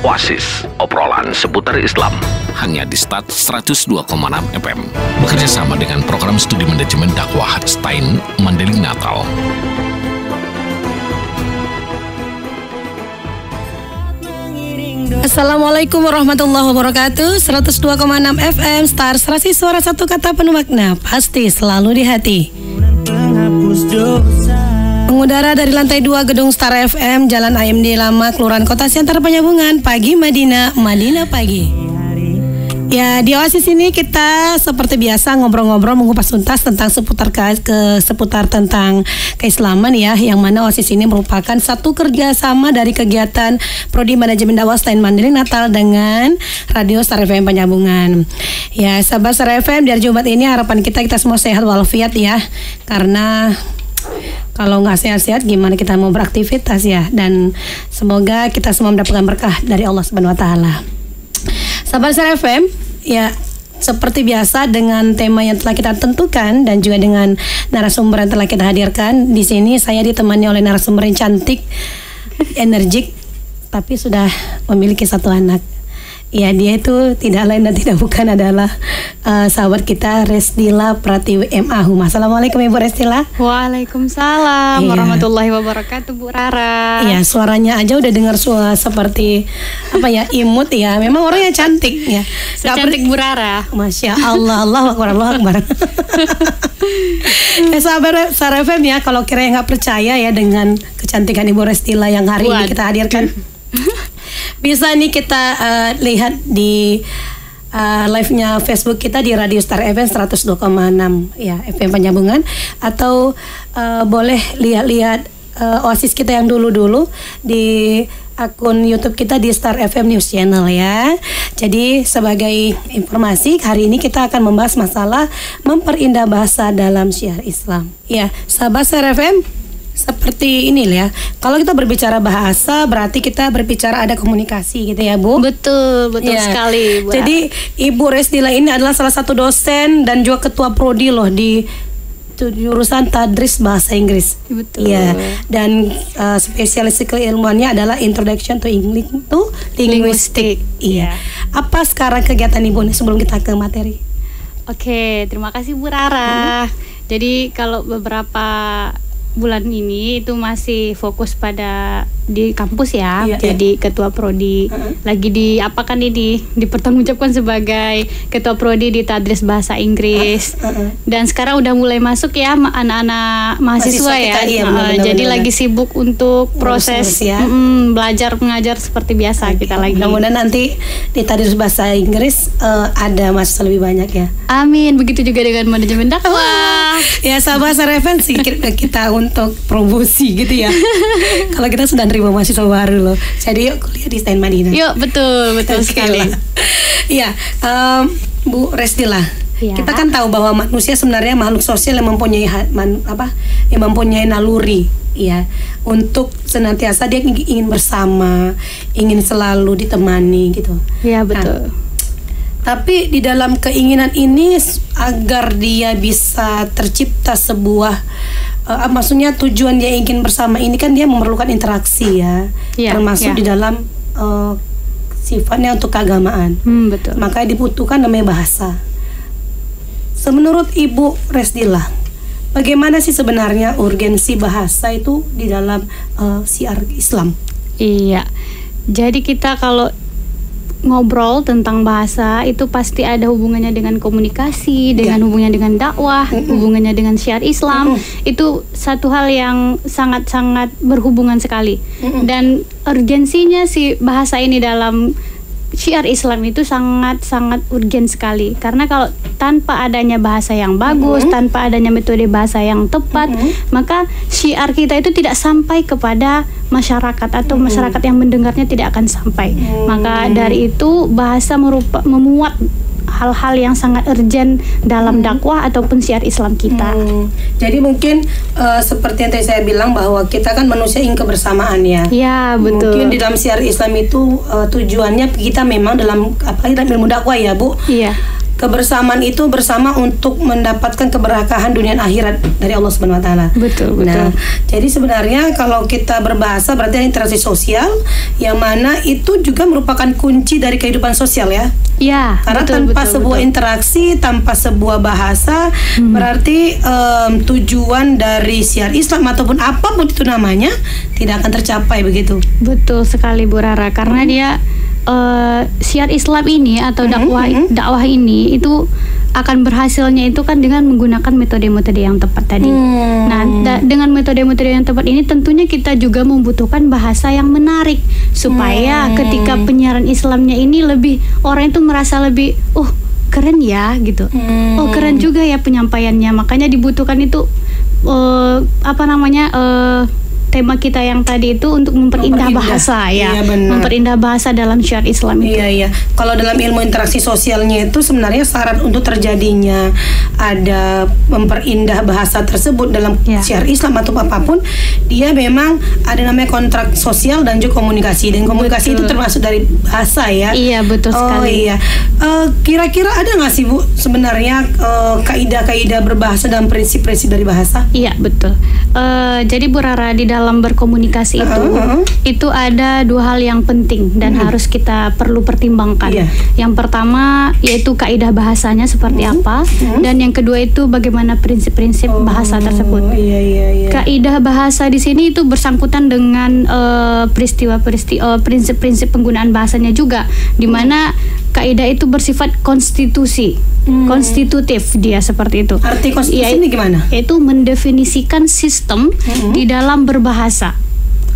Oasis, obrolan seputar Islam. Hanya di Start 102,6 FM. Bekerja sama dengan program studi manajemen dakwah STAIN Mandailing Natal. Assalamualaikum warahmatullahi wabarakatuh. 102,6 FM Star Serasi, suara satu kata penuh makna, pasti selalu di hati. Mengudara dari lantai 2 gedung Star FM, Jalan AMD Lama, Kelurahan Kota Siantar Penyambungan. Pagi Madinah, Madinah pagi. Ya, di Oasis ini kita seperti biasa ngobrol-ngobrol mengupas tuntas tentang seputar tentang keislaman ya, yang mana Oasis ini merupakan satu kerjasama dari kegiatan Prodi Manajemen Dakwah STAIN Mandailing Natal dengan Radio Star FM Penyambungan. Ya, sahabat Star FM, dari Jumat ini harapan kita semua sehat walafiat ya, karena kalau nggak sehat-sehat gimana kita mau beraktivitas ya, dan semoga kita semua mendapatkan berkah dari Allah Subhanahu Wa Taala. Sahabat Star FM, ya seperti biasa dengan tema yang telah kita tentukan dan juga dengan narasumber yang telah kita hadirkan. Di sini saya ditemani oleh narasumber yang cantik, energik, tapi sudah memiliki satu anak. Ya, dia itu tidak lain dan tidak bukan adalah sahabat kita Restila Pratiwi MA Huma. Assalamualaikum Ibu Restila. Waalaikumsalam warahmatullahi wabarakatuh, Bu Rara. Iya, suaranya aja udah dengar suara seperti apa ya, imut ya. Memang orangnya cantik ya. Secantik Bu Rara. Masya Allah, Allahu Akbar, Allahu Akbar. Sahabat Star FM ya, kalau kira nggak percaya ya dengan kecantikan Ibu Restila yang hari ini kita hadirkan, bisa nih kita lihat di live-nya Facebook kita di Radio Star FM 102,6 ya, FM Penyambungan, atau boleh lihat Oasis kita yang dulu-dulu di akun YouTube kita di Star FM News Channel ya. Jadi sebagai informasi, hari ini kita akan membahas masalah memperindah bahasa dalam syiar Islam. Ya, sahabat Star FM, seperti ini ya. Kalau kita berbicara bahasa, berarti kita berbicara ada komunikasi gitu ya, Bu. Betul ya, sekali, Bu. Jadi Ibu Restila ini adalah salah satu dosen dan juga ketua prodi loh di jurusan Tadris Bahasa Inggris. Betul. Ya. Dan spesialis keilmuannya adalah Introduction to English to Linguistic. Iya. Apa sekarang kegiatan Ibu nih sebelum kita ke materi? Oke, terima kasih Bu Rara. Jadi kalau beberapa bulan ini itu masih fokus pada di kampus ya, jadi ketua prodi. Lagi diapakan ini, dipertanggungjawabkan sebagai ketua prodi di Tadris Bahasa Inggris. Dan sekarang udah mulai masuk ya anak-anak mahasiswa ya. Jadi lagi sibuk untuk proses belajar mengajar seperti biasa kita lagi. Mudah-mudahan nanti di Tadris Bahasa Inggris ada mahasiswa lebih banyak ya. Amin. Begitu juga dengan manajemen dakwah. Ya, sahabat Sarefan sih kita untuk promosi gitu ya. Kalau kita sudah nerima mahasiswa baru loh. Jadi yuk kuliah di STAIN Madinah. Yuk, betul sekali. Iya, Bu Restila. Ya. Kita kan tahu bahwa manusia sebenarnya makhluk sosial yang mempunyai yang mempunyai naluri ya, untuk senantiasa dia ingin bersama, ingin selalu ditemani gitu. Iya, betul. Tapi di dalam keinginan ini agar dia bisa tercipta sebuah maksudnya tujuan dia ingin bersama ini kan dia memerlukan interaksi ya, termasuk di dalam sifatnya untuk keagamaan. Betul. Makanya dibutuhkan namanya bahasa. Menurut Ibu Restila, bagaimana sih sebenarnya urgensi bahasa itu di dalam syiar Islam? Iya. Jadi kita kalau ngobrol tentang bahasa itu pasti ada hubungannya dengan komunikasi, dengan hubungannya dengan dakwah, hubungannya dengan syiar Islam. Itu satu hal yang sangat-sangat berhubungan sekali. Dan urgensinya si bahasa ini dalam syiar Islam itu sangat-sangat urgen sekali. Karena kalau tanpa adanya bahasa yang bagus, tanpa adanya metode bahasa yang tepat, maka syiar kita itu tidak sampai kepada masyarakat, atau masyarakat yang mendengarnya tidak akan sampai. Maka dari itu bahasa memuat hal-hal yang sangat urgent dalam dakwah ataupun syiar Islam kita. Jadi mungkin seperti yang tadi saya bilang bahwa kita kan manusia ingin kebersamaan ya. Ya, betul. Mungkin di dalam syiar Islam itu tujuannya kita memang dalam ilmu dakwah ya, Bu. Iya. kebersamaan itu bersama untuk mendapatkan keberkahan dunia dan akhirat dari Allah Subhanahu wa taala. Betul. Nah, jadi sebenarnya kalau kita berbahasa berarti ada interaksi sosial yang mana itu juga merupakan kunci dari kehidupan sosial ya. Ya, Karena tanpa sebuah interaksi, tanpa sebuah bahasa, berarti tujuan dari syiar Islam ataupun apapun itu namanya tidak akan tercapai begitu. Betul sekali Bu Rara, karena dia syiar Islam ini atau dakwah ini itu akan berhasilnya itu kan dengan menggunakan metode-metode yang tepat tadi. Nah, dengan metode-metode yang tepat ini tentunya kita juga membutuhkan bahasa yang menarik supaya ketika penyiaran Islamnya ini lebih orang itu merasa lebih keren ya gitu. Oh, keren juga ya penyampaiannya. Makanya dibutuhkan itu tema kita yang tadi itu untuk memperindah bahasa ya. Iya, benar. Memperindah bahasa dalam syiar Islam itu. Iya. Kalau dalam ilmu interaksi sosialnya itu sebenarnya syarat untuk terjadinya ada memperindah bahasa tersebut dalam syiar Islam atau apapun, dia memang ada namanya kontrak sosial dan juga komunikasi. Dan komunikasi itu termasuk dari bahasa ya. Iya, betul sekali. Iya. Kira-kira ada nggak sih Bu sebenarnya kaidah-kaidah berbahasa dan prinsip-prinsip dari bahasa? Iya, betul. Jadi Bu Rara, di dalam berkomunikasi itu ada dua hal yang penting dan harus kita perlu pertimbangkan. Yang pertama yaitu kaidah bahasanya seperti apa, dan yang kedua itu bagaimana prinsip-prinsip bahasa tersebut. Kaidah bahasa di sini itu bersangkutan dengan prinsip-prinsip penggunaan bahasanya juga, di mana kaidah itu bersifat konstitutif dia seperti itu. Arti konstitusi ini gimana? Yaitu mendefinisikan sistem di dalam berbahasa.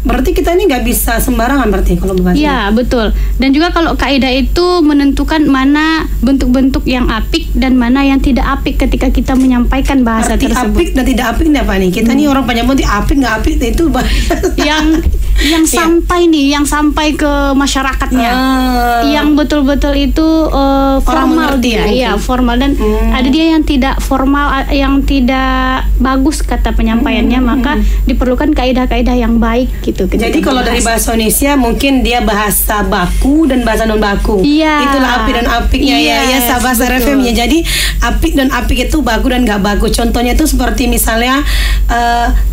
Berarti kita ini nggak bisa sembarangan berarti kalau berbahasa. Ya, betul. Dan juga kalau kaidah itu menentukan mana bentuk-bentuk yang apik dan mana yang tidak apik ketika kita menyampaikan bahasa tersebut. Apik dan tidak apik ini apa nih? Kita nih orang penyambut apik nggak apik itu yang sampai nih, yang sampai ke masyarakatnya, yang betul-betul itu formal dia, ya formal, dan ada dia yang tidak formal, yang tidak bagus kata penyampaiannya, maka diperlukan kaidah-kaidah yang baik gitu. Jadi kalau dari bahasa Indonesia mungkin dia bahasa baku dan bahasa non baku. Itulah apik dan apiknya ya sahabat RFM ya. Jadi apik dan apik itu bagus dan nggak bagus. Contohnya itu seperti misalnya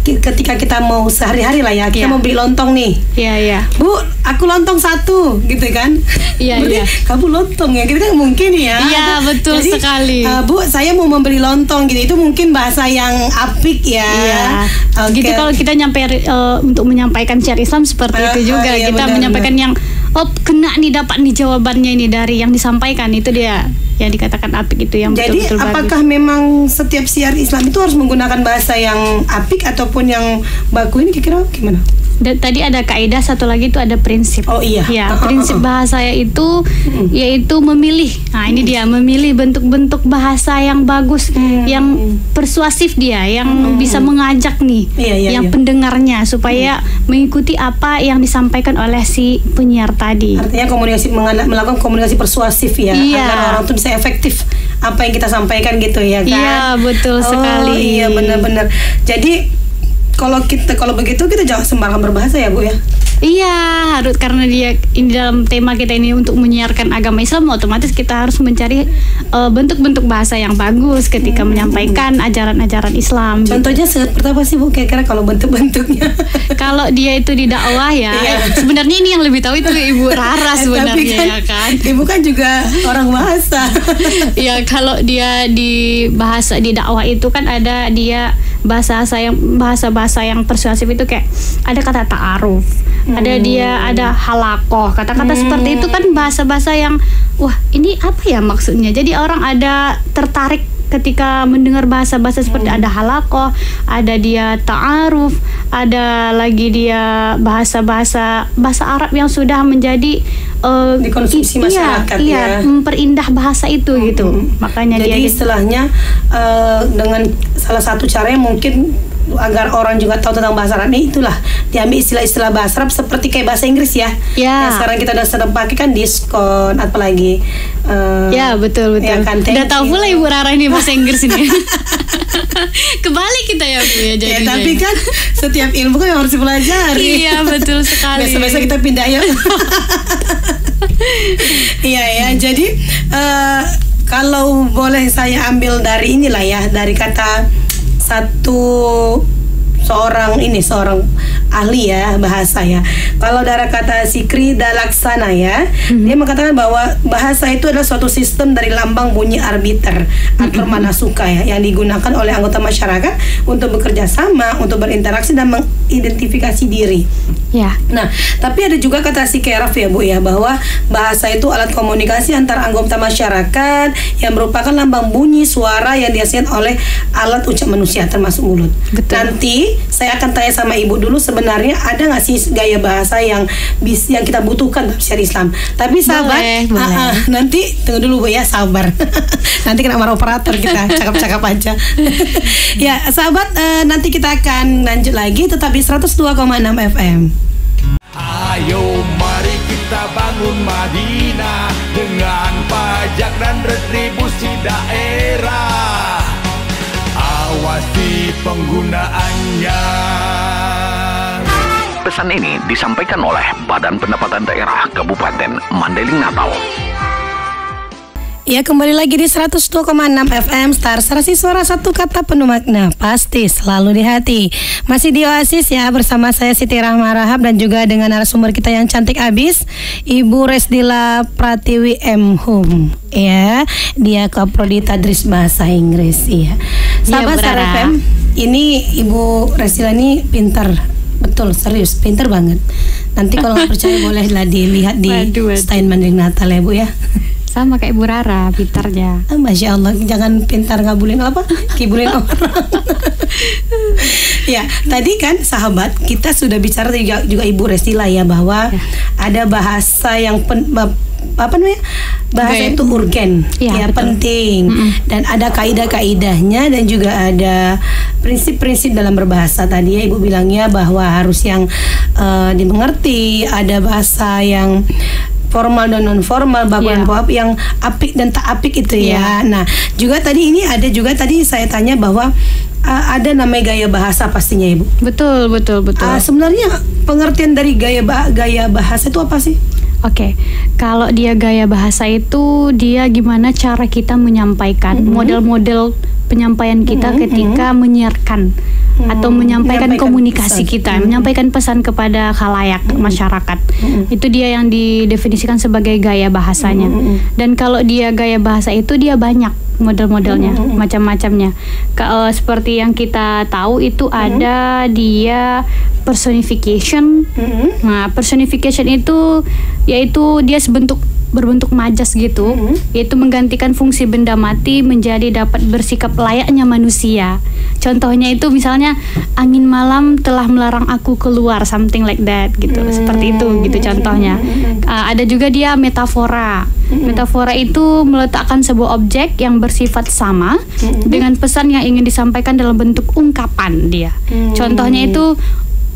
ketika kita mau sehari-hari lah ya, kita mau beli lontong nih. Bu, aku lontong 1 gitu kan. Kamu lontong ya, gitu kan mungkin ya. Betul. Jadi, sekali. Bu, saya mau membeli lontong gitu. Itu mungkin bahasa yang apik ya. Gitu kalau kita untuk menyampaikan syiar Islam seperti itu juga. Kita menyampaikan yang kena nih, dapat nih jawabannya ini dari yang disampaikan, itu dia yang dikatakan apik, itu yang betul-betul bagus. Jadi apakah memang setiap syiar Islam itu harus menggunakan bahasa yang apik ataupun yang baku, ini kira-kira gimana? Dan tadi ada kaidah, satu lagi itu ada prinsip. Prinsip bahasa itu yaitu memilih. Nah, ini dia, memilih bentuk-bentuk bahasa yang bagus, yang persuasif dia, yang bisa mengajak nih pendengarnya supaya mengikuti apa yang disampaikan oleh si penyiar tadi. Artinya melakukan komunikasi persuasif ya, agar orang tuh bisa efektif apa yang kita sampaikan gitu ya kan? Iya, betul sekali. Iya, benar-benar. Jadi kalau begitu kita jangan sembarangan berbahasa ya Bu ya. Iya, harus, karena dia ini dalam tema kita ini untuk menyiarkan agama Islam, otomatis kita harus mencari bentuk-bentuk bahasa yang bagus ketika menyampaikan ajaran-ajaran Islam. Contohnya seperti apa sih Bu kira-kira kalau bentuk-bentuknya? Kalau dia itu di dakwah ya, sebenarnya ini yang lebih tahu itu Ibu Rara sebenarnya kan, Ibu kan juga orang bahasa. Ya, kalau dia di bahasa di dakwah itu kan ada dia bahasa yang persuasif itu, kayak ada kata ta'aruf, ada halakoh, kata-kata seperti itu kan bahasa-bahasa yang wah ini apa ya maksudnya, jadi orang ada tertarik ketika mendengar bahasa-bahasa seperti ada halakoh, ada dia ta'aruf, ada lagi dia bahasa Arab yang sudah menjadi dikonsumsi masyarakat memperindah bahasa itu gitu. Makanya jadi istilahnya dengan salah satu caranya mungkin agar orang juga tahu tentang bahasa Arab ini, itulah diambil istilah-istilah bahasa Arab seperti kayak bahasa Inggris ya. Yang sekarang kita udah sering pakai kan diskon, apalagi betul. Ya kan, udah tahu pula Ibu Rara ini bahasa Inggris ini. Kebalik kita ya Bu ya, jadi. Tapi kan setiap ilmu kan harus dipelajari. Iya, betul sekali. Biasa-biasa kita pindah ya. Iya ya, jadi Kalau boleh saya ambil dari inilah ya, dari kata seorang ahli ya bahasa ya. Kalau dari kata Sikri Dalaksana ya, dia mengatakan bahwa bahasa itu adalah suatu sistem dari lambang bunyi arbiter atau manasuka ya, yang digunakan oleh anggota masyarakat untuk bekerja sama, untuk berinteraksi dan mengidentifikasi diri. Ya. Nah, tapi ada juga kata Sikeraf ya Bu ya, bahwa bahasa itu alat komunikasi antara anggota masyarakat yang merupakan lambang bunyi suara yang dihasilkan oleh alat ucap manusia termasuk mulut. Betul. Nanti saya akan tanya sama Ibu dulu, sebenarnya ada nggak sih gaya bahasa yang kita butuhkan dalam syariat Islam? Tapi sahabat, boleh. nanti tunggu dulu Bu ya, sabar. Nanti kena marah operator kita, cakap-cakap aja. Ya, sahabat, nanti kita akan lanjut lagi, tetap di 102,6 FM. Ayo mari kita bangun Madinah dengan pajak dan retribusi daerah. Awasi penggunaannya. Pesan ini disampaikan oleh Badan Pendapatan Daerah Kabupaten Mandailing Natal. Ya, kembali lagi di 102,6 FM Star Serasi Suara, satu kata penuh makna, pasti selalu di hati. Masih di Oasis ya, bersama saya Siti Rahma Rahab dan juga dengan narasumber kita yang cantik abis, Ibu Resdila Pratiwi M. Hum. Ya, dia Kaprodi Tadris Bahasa Inggris ya. Sahabat Star FM, ini Ibu Resdila ini pintar. Betul, serius, pintar banget. Nanti kalau nggak percaya bolehlah dilihat di Stein Mandailing Natal ya Bu ya. Sama kayak Bu Rara, pintarnya. Masya Allah, jangan pintar ngabulin apa? Kibulin orang. Ya, tadi kan sahabat, kita sudah bicara juga Ibu Resdila ya, bahwa ada bahasa yang bahasa itu urgen, ya penting, dan ada kaidah-kaidahnya dan juga ada prinsip-prinsip dalam berbahasa. Tadi ya Ibu bilangnya bahwa harus yang dimengerti, ada bahasa yang formal dan non formal, baku dan pohap, yang apik dan tak apik itu ya. Nah, juga tadi ini ada juga tadi saya tanya bahwa ada namanya gaya bahasa pastinya Ibu. Betul. Sebenarnya pengertian dari gaya bahasa itu apa sih? Oke, kalau dia gaya bahasa itu dia gimana cara kita menyampaikan, model-model penyampaian kita ketika menyiarkan atau menyampaikan komunikasi pesan kita, menyampaikan pesan kepada khalayak masyarakat. Itu dia yang didefinisikan sebagai gaya bahasanya. Dan kalau dia gaya bahasa itu dia banyak model-modelnya, macam-macamnya. Seperti yang kita tahu itu ada dia personification. Nah, personification itu yaitu dia berbentuk majas gitu, yaitu menggantikan fungsi benda mati menjadi dapat bersikap layaknya manusia. Contohnya itu misalnya angin malam telah melarang aku keluar, something like that gitu. Seperti itu gitu contohnya. Ada juga dia metafora. Metafora itu meletakkan sebuah objek yang bersifat sama dengan pesan yang ingin disampaikan dalam bentuk ungkapan dia. Contohnya itu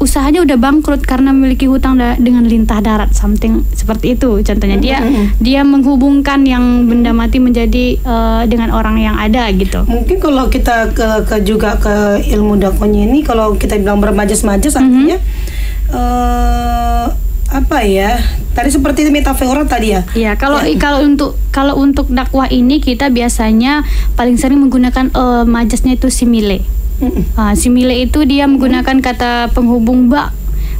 usahanya udah bangkrut karena memiliki hutang dengan lintah darat, something seperti itu. Contohnya dia menghubungkan yang benda mati menjadi dengan orang yang ada gitu. Mungkin kalau kita juga ke ilmu dakwanya ini, kalau kita bilang bermajas-majas artinya apa ya? Tadi seperti metafora tadi ya. Iya, kalau untuk dakwah ini kita biasanya paling sering menggunakan majasnya itu simile. Simile itu dia menggunakan kata penghubung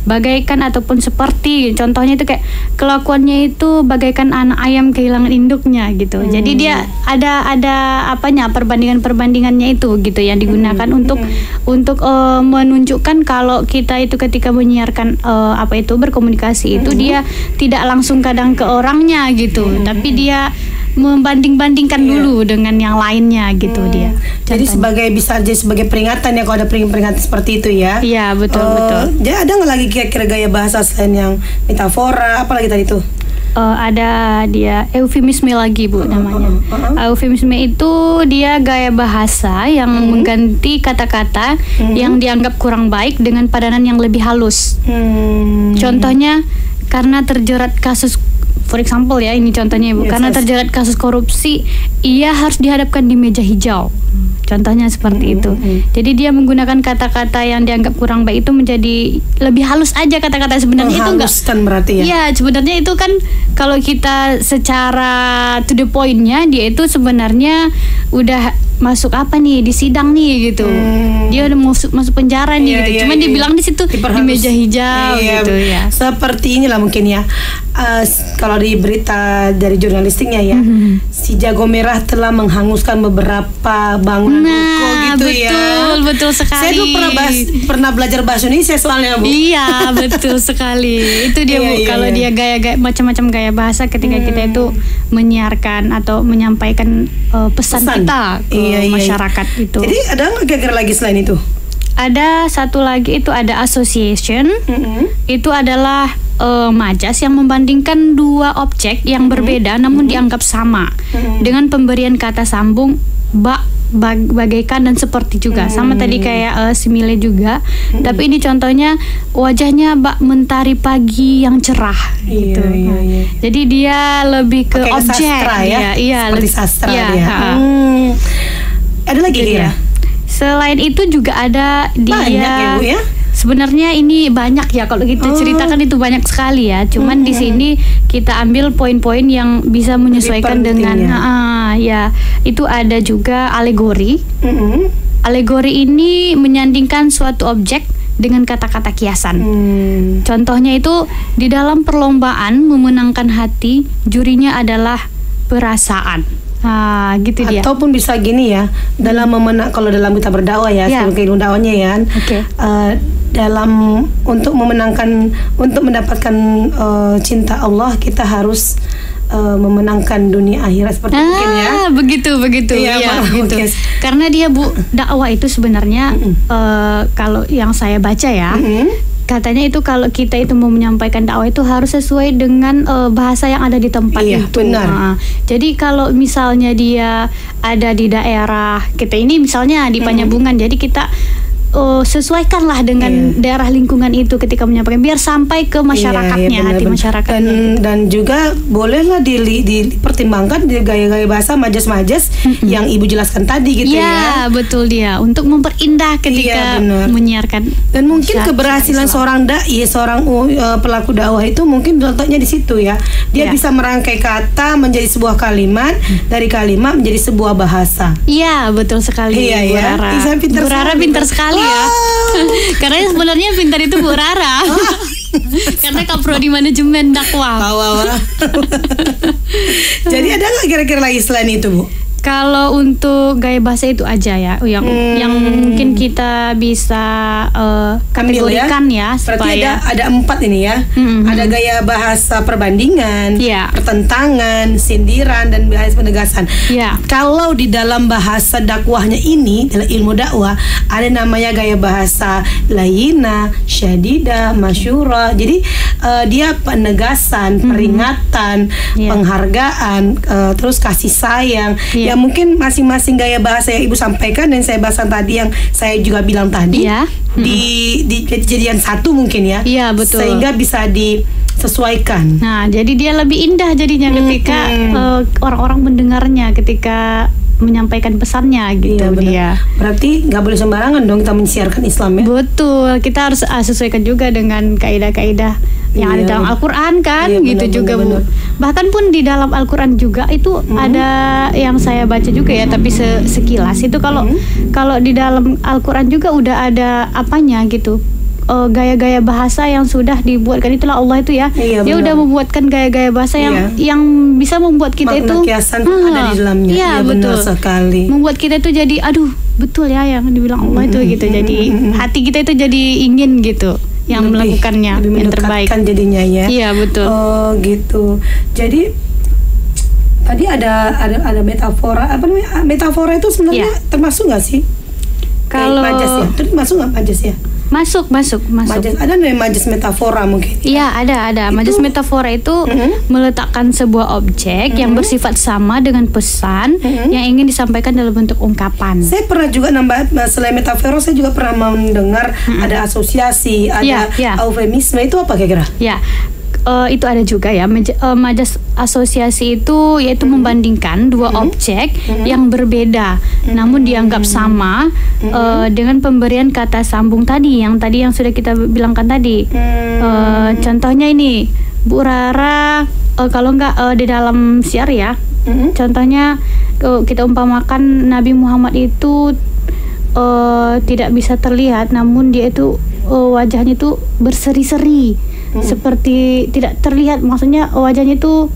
bagaikan ataupun seperti. Contohnya itu kayak kelakuannya itu bagaikan anak ayam kehilangan induknya gitu. Jadi dia ada perbandingannya itu gitu yang digunakan untuk menunjukkan kalau kita itu ketika menyiarkan berkomunikasi itu dia tidak langsung kadang ke orangnya gitu, tapi dia membanding-bandingkan dulu dengan yang lainnya gitu dia. Jadi bisa sebagai peringatan ya, kalau ada peringatan seperti itu ya. Iya, betul. Jadi ada nggak lagi kira-kira gaya bahasa selain yang metafora, apa lagi tadi itu? Ada dia eufemisme lagi Bu namanya. Eufemisme itu dia gaya bahasa yang mengganti kata-kata yang dianggap kurang baik dengan padanan yang lebih halus. Contohnya, karena terjerat kasus for example ya, ini contohnya Ibu, karena terjerat kasus korupsi, ia harus dihadapkan di meja hijau. Contohnya seperti itu. Jadi dia menggunakan kata-kata yang dianggap kurang baik itu menjadi lebih halus aja kata-kata, sebenarnya itu enggak. Berarti ya. Iya, sebenarnya itu kan kalau kita secara to the point-nya, dia itu sebenarnya udah masuk apa nih di sidang nih gitu. Dia udah masuk penjara nih gitu. Cuman dibilang di situ di meja hijau gitu ya. Seperti inilah mungkin ya. Kalau di berita dari jurnalistiknya ya, si Jago Merah telah menghanguskan beberapa bangunan ruko gitu ya. Betul sekali. Saya tuh pernah belajar bahasa Indonesia soalnya Bu. Iya, betul sekali. Itu dia Bu, kalau dia gaya-gaya macam-macam gaya bahasa ketika kita itu menyiarkan atau menyampaikan pesan kita ke masyarakat itu. Jadi ada nggak kira-kira lagi selain itu? Ada satu lagi, itu ada association. Itu adalah majas yang membandingkan dua objek yang berbeda namun dianggap sama dengan pemberian kata sambung bagaikan dan seperti juga, sama tadi kayak simile juga. Tapi ini contohnya wajahnya Mbak Mentari pagi yang cerah gitu. Jadi dia lebih ke objek sastra, ya? Iya, seperti sastra dia. Ada lagi kira? Selain itu juga ada dia. Banyak ya Bu ya? Sebenarnya ini banyak ya, kalau kita ceritakan itu banyak sekali ya. Cuman di sini kita ambil poin-poin yang bisa menyesuaikan dengan ya. Itu ada juga alegori. Alegori ini menyandingkan suatu objek dengan kata-kata kiasan. Contohnya itu di dalam perlombaan memenangkan hati, jurinya adalah perasaan. Gitu dia. Ataupun bisa gini ya, dalam kalau dalam kita berdakwah ya, sebagai ilmu dakwahnya ya, dalam untuk mendapatkan cinta Allah, kita harus memenangkan dunia akhirat seperti mungkin ya. Begitu. Iya, begitu. Karena dia Bu, dakwah itu sebenarnya kalau yang saya baca ya, katanya itu kalau kita itu mau menyampaikan dakwah itu harus sesuai dengan bahasa yang ada di tempat itu. Benar. Jadi kalau misalnya dia ada di daerah kita ini, misalnya di Panyabungan, jadi kita sesuaikanlah dengan daerah lingkungan itu ketika menyampaikan, biar sampai ke masyarakatnya, hati masyarakat. Dan juga bolehlah dipertimbangkan di gaya-gaya bahasa majas-majas yang Ibu jelaskan tadi gitu ya. Betul dia, untuk memperindah ketika menyiarkan. Dan mungkin keberhasilan seorang dai, seorang pelaku dakwah itu mungkin contohnya di situ ya. Dia bisa merangkai kata menjadi sebuah kalimat, dari kalimat menjadi sebuah bahasa. Iya, betul sekali. Bu Rara pintar sekali ya. Karena sebenarnya pintar itu Bu Rara. Karena Kaprodi Manajemen Dakwah. Jadi ada nggak kira-kira lagi selain itu Bu? Kalau untuk gaya bahasa itu aja ya, yang mungkin kita bisa kategorikan ya. Berarti ada 4 ini ya. Ada gaya bahasa perbandingan, pertentangan, sindiran, dan bahasa penegasan. Kalau di dalam bahasa dakwahnya ini, dalam ilmu dakwah, ada namanya gaya bahasa layina, syadida, masyura. Jadi dia penegasan, peringatan, penghargaan, terus kasih sayang. Ya mungkin masing-masing gaya bahasa yang Ibu sampaikan dan saya bahas tadi, yang saya juga bilang tadi, di kejadian satu mungkin ya. Iya, betul. Sehingga bisa disesuaikan. Nah, jadi dia lebih indah jadinya ketika orang-orang mendengarnya ketika menyampaikan pesannya gitu. Berarti nggak boleh sembarangan dong kita mensiarkan Islam ya. Betul, kita harus sesuaikan juga dengan kaidah-kaidah yang ada dalam Al-Quran kan, juga Bu. Bahkan pun di dalam Al-Quran juga itu ada yang saya baca juga ya, tapi sekilas itu kalau di dalam Al-Quran juga udah ada apanya gitu. Gaya-gaya bahasa yang sudah dibuatkan, itulah Allah itu ya. Dia udah membuatkan gaya-gaya bahasa yang bisa membuat kita makna itu kiasan ada di dalamnya. Iya, betul sekali. Membuat kita itu jadi betul ya yang dibilang Allah itu gitu. Jadi hati kita itu jadi ingin gitu yang melakukannya yang terbaik jadinya ya. Iya, betul. Gitu. Jadi tadi ada metafora, apa namanya? Metafora itu sebenarnya termasuk nggak sih? Kalau majas ya, itu masuk nggak majas ya? Masuk. Majas, ada namanya majas metafora mungkin? Iya, ada. Majas metafora itu meletakkan sebuah objek yang bersifat sama dengan pesan yang ingin disampaikan dalam bentuk ungkapan. Saya pernah juga selain metafora, saya juga pernah mendengar ada asosiasi, ada eufemisme. Itu apa kira-kira? Ya. itu ada juga ya majas asosiasi itu yaitu membandingkan dua objek yang berbeda namun dianggap sama dengan pemberian kata sambung tadi yang sudah kita bilangkan tadi. Contohnya ini Bu Rara kalau nggak di dalam syiar ya. Contohnya kita umpamakan Nabi Muhammad itu tidak bisa terlihat namun dia itu wajahnya itu berseri-seri seperti tidak terlihat, maksudnya wajahnya itu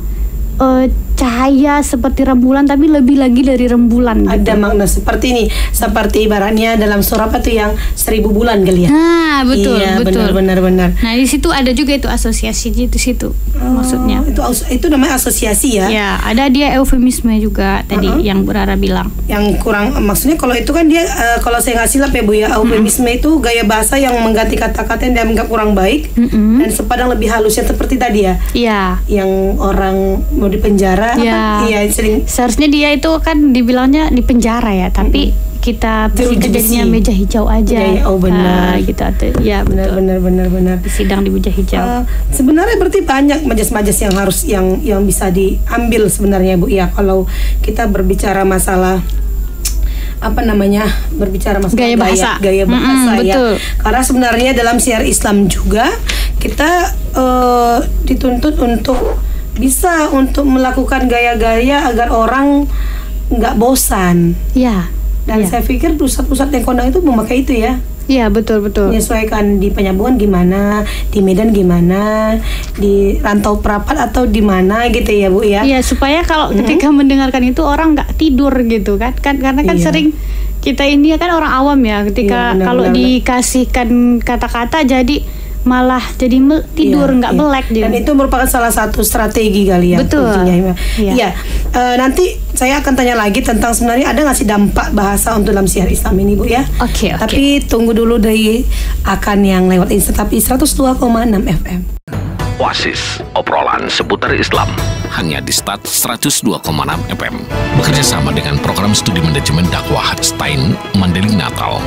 cahaya seperti rembulan tapi lebih lagi dari rembulan gitu. Ada makna seperti ini, seperti ibaratnya dalam surah apa tuh yang 1000 bulan kali ya. Nah, betul, iya, betul. Benar. Nah, di situ ada juga itu asosiasi di situ. Maksudnya. Itu namanya asosiasi ya. Ya, ada dia eufemisme juga tadi yang Bu Rara bilang. Yang kurang maksudnya kalau itu kan dia kalau saya nggak silap ya Bu ya, eufemisme itu gaya bahasa yang mengganti kata-kata yang dianggap kurang baik dan sepadang lebih halusnya seperti tadi ya. Iya. Yang orang mau dipenjara iya sering. Seharusnya dia itu kan dibilangnya di penjara ya, tapi kita jadinya meja hijau aja. Oh benar. Gitu ya, benar. Sidang di meja hijau. Sebenarnya berarti banyak majas-majas yang harus yang bisa diambil sebenarnya Bu ya, kalau kita berbicara masalah berbicara masalah gaya bahasa ya. Betul. Karena sebenarnya dalam syiar Islam juga kita dituntut untuk bisa untuk melakukan gaya-gaya agar orang nggak bosan. Ya. Dan saya pikir pusat-pusat yang kondang itu memakai itu ya. Iya, betul. Menyesuaikan di Penyambungan gimana, di Medan gimana, di Rantau Perapat atau di mana gitu ya Bu ya. Iya, supaya kalau ketika mendengarkan itu orang nggak tidur gitu kan. Karena kan sering kita ini kan orang awam ya, ketika kalau dikasihkan kata-kata jadi malah jadi tidur nggak melek dia. Dan itu merupakan salah satu strategi kali ya. Betul. Iya. Nanti saya akan tanya lagi tentang sebenarnya ada nggak sih dampak bahasa untuk dalam syiar Islam ini Bu ya. Oke. Tapi tunggu dulu dari akan yang lewat tapi 102,6 FM. Oasis, obrolan seputar Islam hanya di Stat 102,6 FM. Bekerja sama dengan program studi manajemen dakwah Stein Mandailing Natal.